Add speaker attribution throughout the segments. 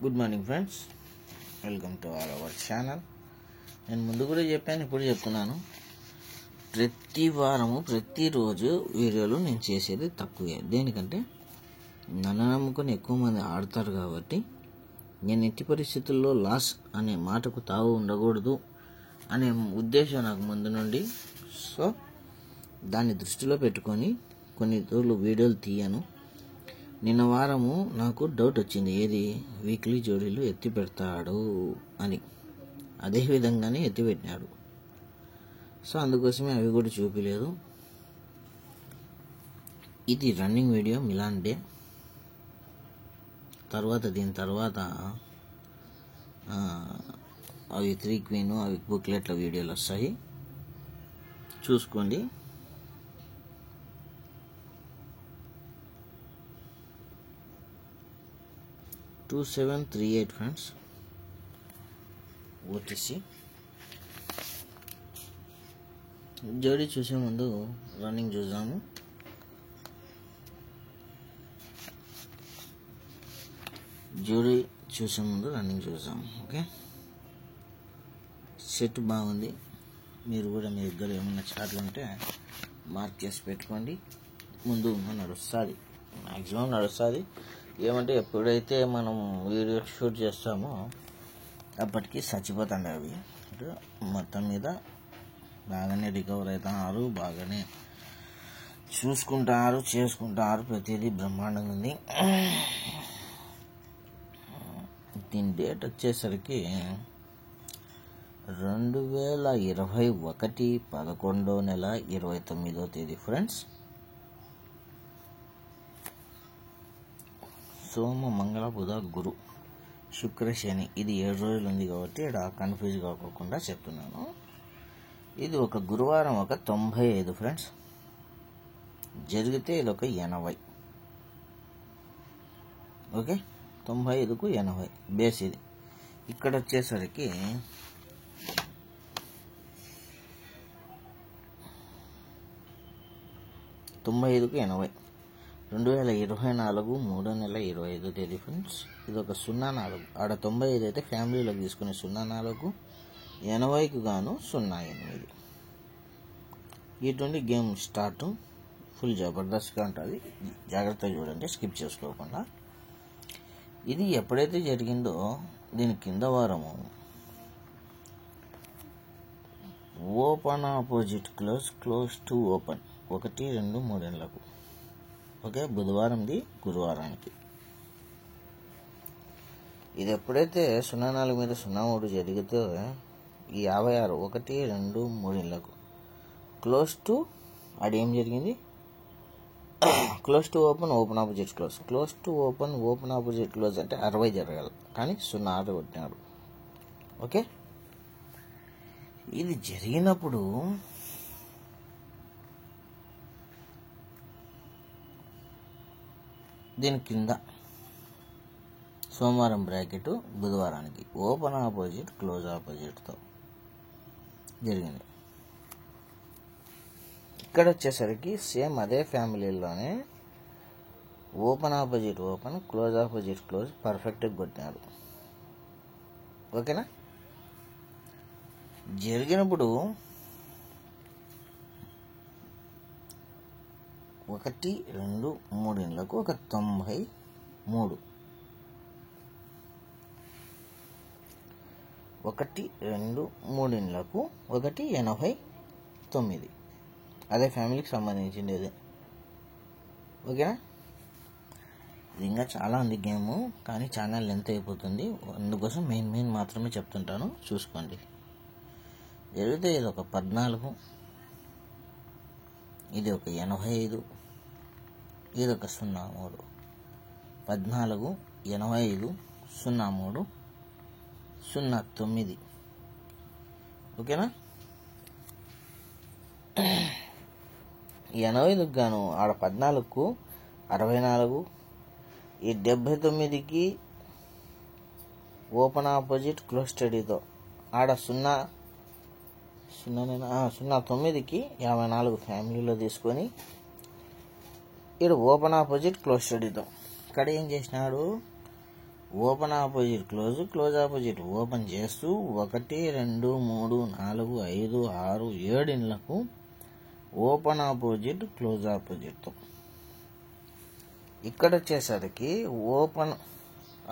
Speaker 1: Good morning friends, welcome to our channel. నేను ముందు కూడా చెప్పాను, ఇప్పుడు చెప్తున్నాను. ప్రతి వారము ప్రతిరోజు వీడియోలు నేను చేసేది తక్కువే. దేనికంటే నన్ను నమ్ముకొని ఎక్కువ మంది ఆడతారు కాబట్టి నేను ఎట్టి పరిస్థితుల్లో లాస్ అనే మాటకు తావు ఉండకూడదు అనే ఉద్దేశం నాకు ముందు నుండి. సో దాన్ని దృష్టిలో పెట్టుకొని కొన్ని రోజులు వీడియోలు తీయను. నిన్న వారము నాకు డౌట్ వచ్చింది, ఏది వీక్లీ జోడీలు ఎత్తి పెడతాడు అని. అదే విధంగానే ఎత్తిపెట్టినాడు. సో అందుకోసమే అవి కూడా చూపించలేదు. ఇది రన్నింగ్ వీడియో మిలాన్ డే. దీని తర్వాత అవి 3 క్వీన్ అవి బుక్లెట్ల వీడియోలు వస్తాయి, చూసుకోండి. $2738 ఫ్రెండ్స్ ఓటీసీ. జోడీ చూసే ముందు రన్నింగ్ చూద్దాము. ఓకే, సెట్ బాగుంది. మీరు కూడా మీ దగ్గర ఏమన్నా చాట్లు ఉంటే మార్క్ చేసి పెట్టుకోండి. ముందు నడుస్తుంది, మ్యాక్సిమం నడుస్తుంది. ఏమంటే ఎప్పుడైతే మనం వీడియో షూట్ చేస్తామో అప్పటికి చచ్చిపోతాండి అవి. మొత్తం మీద బాగానే రికవర్ అవుతున్నారు, బాగానే చూసుకుంటారు, చేసుకుంటారు. ప్రతిదీ బ్రహ్మాండంగా ఉంది. దీని డేట్ వచ్చేసరికి 2021 11వ నెల 29వ తేదీ ఫ్రెండ్స్. సోమ మంగళ బుధ గురు శుక్ర శని, ఇది 7 రోజులు ఉంది కాబట్టి ఇక్కడ కన్ఫ్యూజ్ కాకుండా చెప్తున్నాను. ఇది ఒక గురువారం ఒక 95 ఫ్రెండ్స్, జరిగితే ఇది ఒక 80. ఓకే, 95కు 80 బేస్. ఇది ఇక్కడ వచ్చేసరికి 95కు 80 2024 3వ నెల 25వ తేదీ ఫ్రెండ్స్. ఇది ఒక 04. ఆడ 95 అయితే ఫ్యామిలీలోకి తీసుకునే 04, 80కు గాను 08. ఇటువంటి గేమ్ స్టార్ట్ ఫుల్ జబర్దస్త్గా ఉంటుంది. జాగ్రత్తగా చూడండి, స్కిప్ చేసుకోకుండా. ఇది ఎప్పుడైతే జరిగిందో దీని కింద వారము open opposite close, close to open 1 2 3 ఏళ్లకు. ఓకే, బుధవారంది గురువారానికి. ఇది ఎప్పుడైతే 04 మీద 03 జరిగితే ఈ 56 1 2 3 ఏళ్లకు క్లోజ్ టు, అదేం జరిగింది, close to open, open opposite close, close to open, open opposite close అంటే 60 జరగాలి, కానీ 06 కొట్టినాడు. ఓకే, ఇది జరిగినప్పుడు దీని కింద సోమవారం బ్రాకెట్ బుధవారానికి ఓపెన్ ఆపోజిట్ క్లోజ్ ఆపోజిట్తో జరిగింది. ఇక్కడ వచ్చేసరికి సేమ్ అదే ఫ్యామిలీలోనే open opposite open, close opposite close పర్ఫెక్ట్గా కొట్టినారు. ఓకేనా, జరిగినప్పుడు 1 2 3 ఏళ్లకు ఒక 93, 1 2 3 ఏళ్లకు 89. అదే ఫ్యామిలీకి సంబంధించింది ఇది. ఓకేనా, ఇది ఇంకా చాలా ఉంది గేము, కానీ ఛానల్ లెంత్ అయిపోతుంది. అందుకోసం మెయిన్ మాత్రమే చెప్తుంటాను, చూసుకోండి. జరిగితే ఇది ఒక 14, ఇది ఒక 85, ఇది ఒక 03, 14 85 03 09. ఓకేనా, 85కు గాను ఆడ 14కు 64, ఈ 79కి ఓపెన్ ఆపోజిట్ క్లోజ్ స్టడీతో ఆడ 09కి 54 ఫ్యామిలీలో తీసుకొని ఇక్కడ ఓపెన్ ఆపోజిట్ క్లోజ్ స్టడీతో ఇక్కడ ఏం చేసినాడు, open opposite close, close opposite open చేస్తూ 1 2 3 4 5 6 7 ఇండ్లకు ఓపెన్ ఆపోజిట్ క్లోజ్ ఆపోజిట్తో. ఇక్కడ వచ్చేసరికి ఓపెన్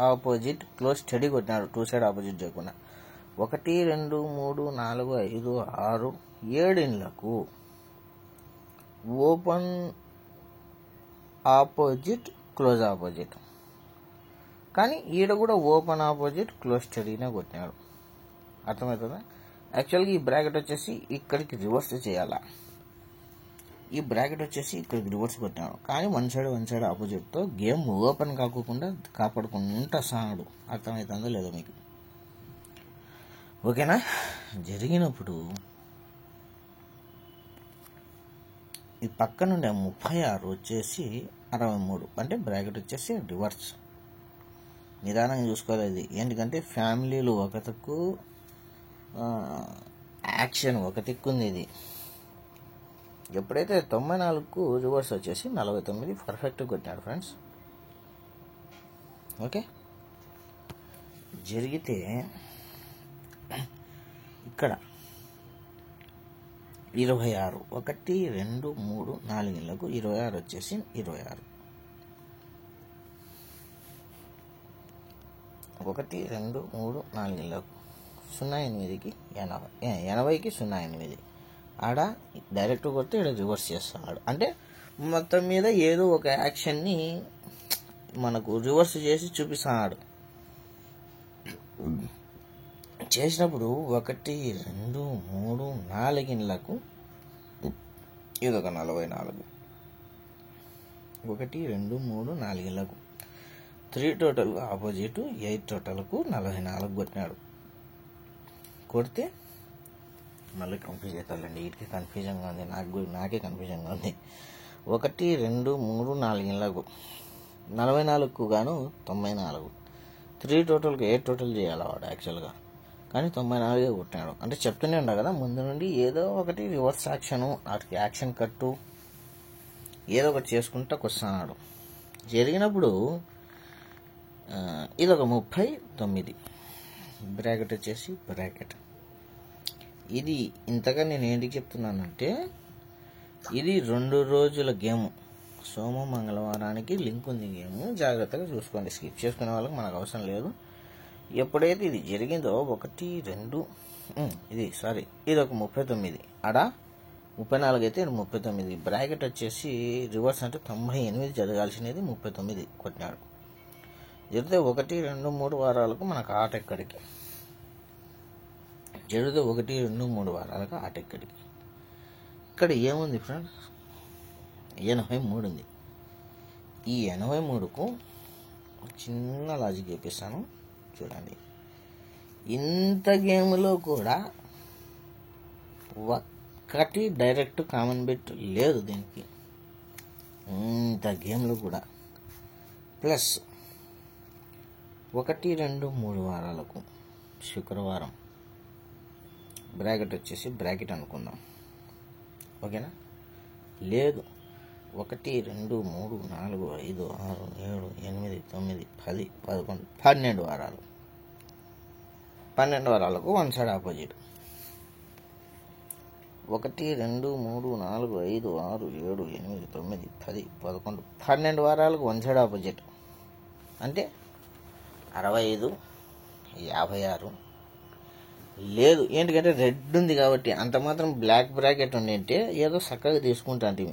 Speaker 1: ఆపోజిట్ క్లోజ్ స్టడీ కొట్టినాడు, 2 సైడ్ ఆపోజిట్ చేయకుండా. 1 2 3 4 5 6 7 ఇండ్లకు ఓపెన్ ఆపోజిట్ క్లోజ్ ఆపోజిట్. కానీ ఈడ కూడా ఓపెన్ ఆపోజిట్ క్లోజ్ స్టడీనే కొట్టినాడు. అర్థమవుతుందా? యాక్చువల్గా ఈ బ్రాకెట్ వచ్చేసి ఇక్కడికి రివర్స్ చేయాలా, ఈ బ్రాకెట్ వచ్చేసి ఇక్కడికి రివర్స్ కొట్టినాడు. కానీ వన్ సైడ్ ఆపోజిట్తో గేమ్ ఓపెన్ కాకుండా కాపాడుకుంటా సాడు. అర్థమవుతుందో లేదో మీకు? ఓకేనా? జరిగినప్పుడు ఈ పక్క నుండి 36 వచ్చేసి 63, అంటే బ్రాకెట్ వచ్చేసి రివర్స్. నిదానంగా చూసుకోలేదు. ఎందుకంటే ఫ్యామిలీలు ఒక దిక్కు, యాక్షన్ ఒక దిక్కుంది. ఇది ఎప్పుడైతే 94కు రివర్స్ వచ్చేసి 49 పర్ఫెక్ట్ కొట్టినాడు ఫ్రెండ్స్. ఓకే, జరిగితే ఇక్కడ 26 1 2 3 4 ఇళ్లకు 26 వచ్చేసి 26 1 2 3 4 ఇళ్లకు 08కి 80కి 08. ఆడ డైరెక్ట్ కొడితే ఇక్కడ రివర్స్ చేస్తాడు. అంటే మొత్తం మీద ఏదో ఒక యాక్షన్ని మనకు రివర్స్ చేసి చూపిస్తాడు. చేసినప్పుడు 1 2 3 4 ఇళ్లకు ఇదొక 44. 1 2 3 4 ఇళ్లకు 3 టోటల్ ఆపోజిట్ 8 టోటల్కు 44 కొట్టినాడు. కొడితే మళ్ళీ కన్ఫ్యూజ్ అవుతాడండి. వీటికి కన్ఫ్యూజన్గా ఉంది, నాకే కన్ఫ్యూజన్గా ఉంది. 1 2 3 4 ఇళ్లకు 44కు గాను 94. 3 టోటల్కి 8 టోటల్ చేయాలి వాడు యాక్చువల్గా, కానీ 94 కొట్టినాడు. అంటే చెప్తూనే ఉండ కదా ముందు నుండి ఏదో ఒకటి రివర్స్ యాక్షను, వాటికి యాక్షన్ కట్టు ఏదో ఒకటి చేసుకుంటూ వస్తున్నాడు. జరిగినప్పుడు ఇదొక 39 బ్రాకెట్ వచ్చేసి బ్రాకెట్. ఇది ఇంతగా నేను ఏంటికి చెప్తున్నానంటే ఇది 2 రోజుల గేమ్. సోమ మంగళవారానికి లింక్ ఉంది గేమ్, జాగ్రత్తగా చూసుకోండి. స్కిప్ చేసుకునే వాళ్ళకి మనకు అవసరం లేదు. ఎప్పుడైతే ఇది జరిగిందో 1 2 ఇది ఒక 39, ఆడ 34 అయితే 39. బ్రాకెట్ వచ్చేసి రివర్స్ అంటే 98 జరగాల్సినది 39 కొట్టినాడు. జరిగితే 1 2 3 వారాలకు మనకు ఆట ఎక్కడికి, జరిగితే 1 2 3 వారాలకు ఆట ఎక్కడికి. ఇక్కడ ఏముంది ఫ్రెండ్స్, 83 ఉంది. ఈ 83కు చిన్న లాజిక్ చెప్పిస్తాను చూడండి. ఇంత గేమ్లో కూడా ఒక్కటి డైరెక్ట్ కామన్ బిట్ లేదు దీనికి. ఇంత గేమ్లో కూడా ప్లస్ 1 2 3 వారాలకు శుక్రవారం బ్రాకెట్ వచ్చేసి బ్రాకెట్ అనుకుందాం. ఓకేనా? లేదు 1 2 3 4 5 6 7 8 9 10 11 12 వారాలు. 12 వారాలకు వన్ సైడ్ ఆపోజిట్. 1 2 3 4 5 6 7 8 9 10 11 12 వారాలకు వన్ సైడ్ ఆపోజిట్. అంటే 65 56 లేదు. ఏంటికంటే రెడ్ ఉంది కాబట్టి. అంత మాత్రం బ్లాక్ బ్రాకెట్ ఉండింటే ఏదో చక్కగా తీసుకుంటాంటి.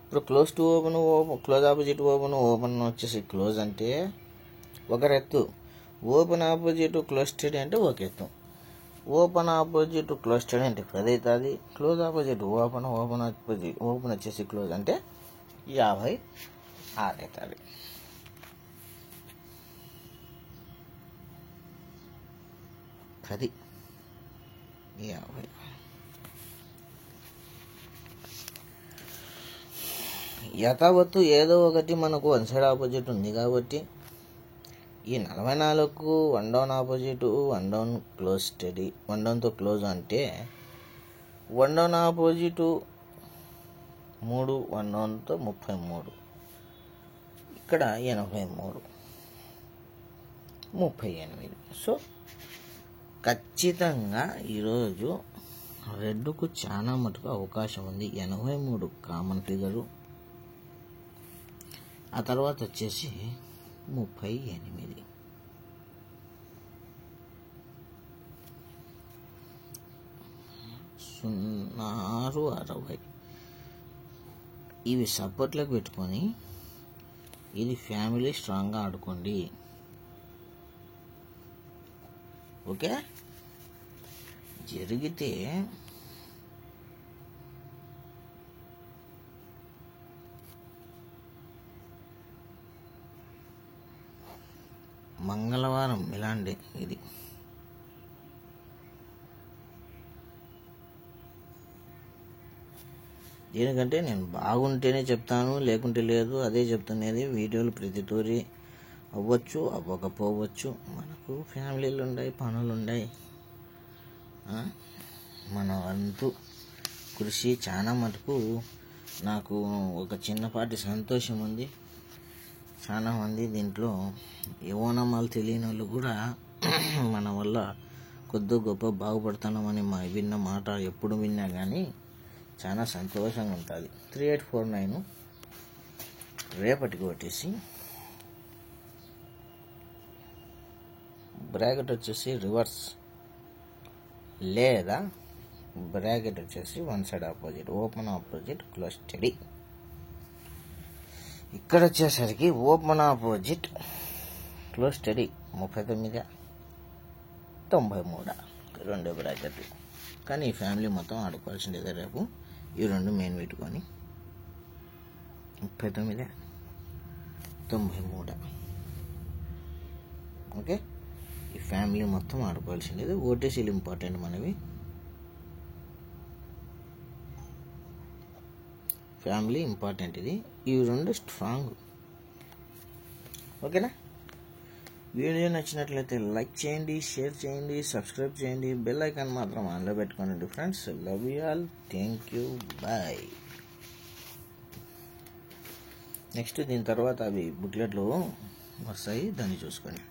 Speaker 1: ఇప్పుడు close to open, close opposite open, open వచ్చేసి క్లోజ్ అంటే ఒక ఎత్తు, ఓపెన్ ఆపోజిట్ క్లోజ్ స్టడీ అంటే ఒక ఎత్తు. ఓపెన్ ఆపోజిట్ క్లోజ్ స్టడీ అంటే 10 అవుతుంది. Close opposite open opposite open వచ్చేసి క్లోజ్ అంటే 56 అవుతుంది. అది 50. యథావత్తు ఏదో ఒకటి మనకు వన్ సైడ్ ఆపోజిట్ ఉంది కాబట్టి ఈ 44కు 1 down opposite, 1 down close study, 1 డౌన్తో క్లోజ్ అంటే 1 డౌన్ ఆపోజిట్ 3, 1 డౌన్తో 33. ఇక్కడ 83. 38. సో ఖచ్చితంగా ఈరోజు రెడ్కు చాలా మటుకు అవకాశం ఉంది. 83 కామన్ ఫిగరు. ఆ తర్వాత వచ్చేసి 38, 06, 60 ఇవి సపోర్ట్లకు పెట్టుకొని ఇది ఫ్యామిలీ స్ట్రాంగ్గా ఆడుకోండి. ఓకే, జరిగితే మంగళవారం ఇలాంటి ఇది దీనికంటే నేను బాగుంటేనే చెప్తాను, లేకుంటే లేదు. అదే చెప్తున్నది. వీడియోలు ప్రతి తూరి అవ్వచ్చు, అవ్వకపోవచ్చు. మనకు ఫ్యామిలీలు ఉన్నాయి, పనులు ఉన్నాయి. మన వంతు కృషి చాలా మటుకు నాకు ఒక చిన్నపాటి సంతోషం ఉంది. చాలామంది దీంట్లో ఓనమాలు తెలియని వాళ్ళు కూడా మన వల్ల కొద్ది గొప్ప బాగుపడుతున్నామని విన్న మాట ఎప్పుడు విన్నా కానీ చాలా సంతోషంగా ఉంటుంది. 3849 రేపటికి వచ్చేసి బ్రాకెట్ వచ్చేసి రివర్స్ లేదా బ్రాకెట్ వచ్చేసి one side opposite, open opposite, close study. ఇక్కడ వచ్చేసరికి ఓపెన్ ఆపోజిట్, క్లోజ్ స్టడీ 39, 93 2 బ్రాకెట్లు. కానీ ఈ ఫ్యామిలీ మొత్తం ఆడుకోవాల్సిందే రేపు. ఈ 2 మెయిన్ పెట్టుకొని 39, 93. ఓకే, ఈ ఫ్యామిలీ మొత్తం ఆడుకోవాల్సిందేది. ఓటీసీలు ఇంపార్టెంట్ మనవి. Family important. ఇది ఈ 2 స్ట్రాంగ్. ఓకేనా? వీడియో నచ్చినట్లయితే లైక్ చేయండి, షేర్ చేయండి, సబ్స్క్రైబ్ చేయండి. బెల్ ఐకాన్ మాత్రం ఆన్లో పెట్టుకోండి friends. Love you all. Thank you. Bye. Next దీని తర్వాత అవి బుక్లెట్లు వస్తాయి, దాన్ని చూసుకోండి.